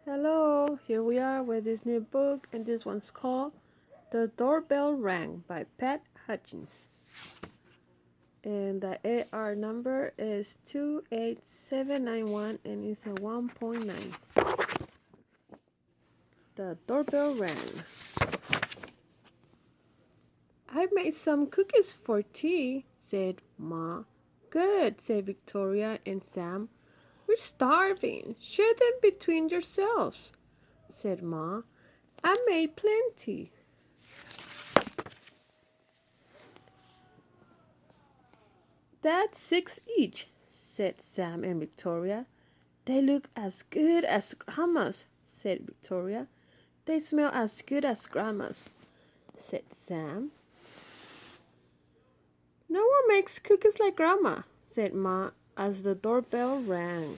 Hello, here we are with this new book, and this one's called The Doorbell Rang by Hutchins. And the AR number is 28791 and it's a 1.9. The doorbell rang. I made some cookies for tea, said Ma. Good, said Victoria and Sam. We're starving. Share them between yourselves, said Ma. I made plenty. That's 6 each, said Sam and Victoria. They look as good as Grandma's, said Victoria. They smell as good as Grandma's, said Sam. No one makes cookies like Grandma, said Ma as the doorbell rang.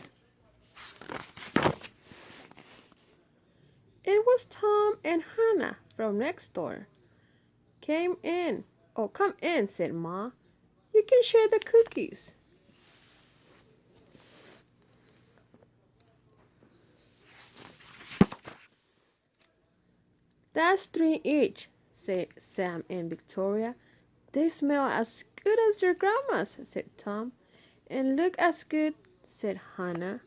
It was Tom and Hannah from next door. Come in, said Ma. You can share the cookies. That's 3 each, said Sam and Victoria. They smell as good as your grandma's, said Tom. And look as good, said Hannah.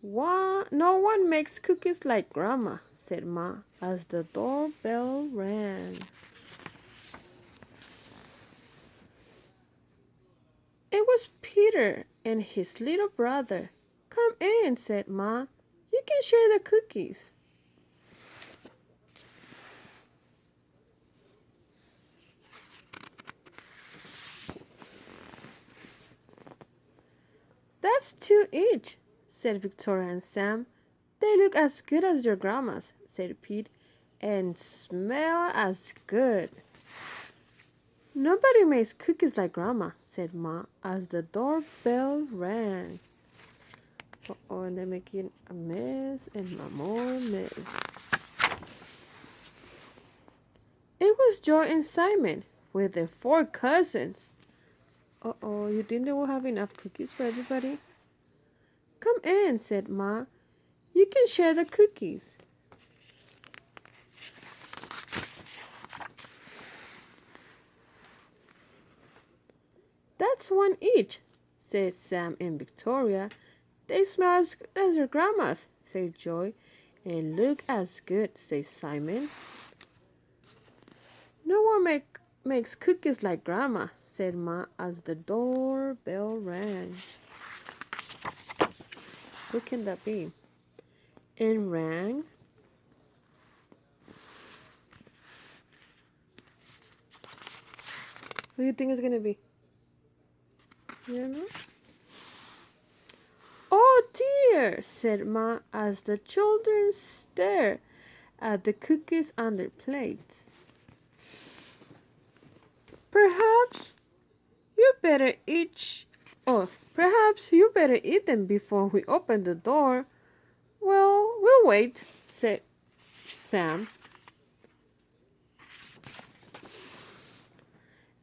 No one makes cookies like Grandma, said Ma as the doorbell rang. It was Peter and his little brother. Come in, said Ma. You can share the cookies. That's 2 each, said Victoria and Sam. They look as good as your grandma's, said Pete, and smell as good. Nobody makes cookies like Grandma, said Ma as the doorbell rang. Uh-oh, and they're making a mess and more mess. It was Joy and Simon with their 4 cousins. Uh-oh, you think they will have enough cookies for everybody? Come in, said Ma. You can share the cookies. That's 1 each, said Sam and Victoria. They smell as good as your grandma's, said Joy. And look as good, said Simon. No one makes cookies like Grandma, said Ma as the doorbell rang. Who can that be? And rang. Who do you think it's going to be? You don't know? Oh dear, said Ma as the children stared at the cookies on their plates. Perhaps you better eat them before we open the door. Well, we'll wait, said Sam.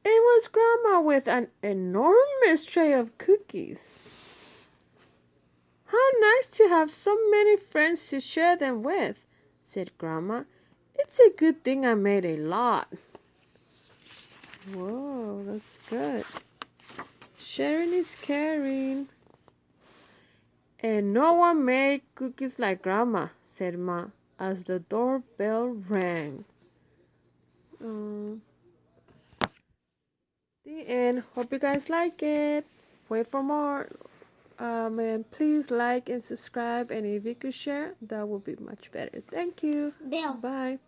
It was Grandma with an enormous tray of cookies. How nice to have so many friends to share them with, said Grandma. It's a good thing I made a lot. Whoa, that's good. Sharing is caring. And no one made cookies like Grandma, said Ma as the doorbell rang. The end. Hope you guys like it. Wait for more. And please like and subscribe, and if you could share, that would be much better. Thank you. Bill. Bye.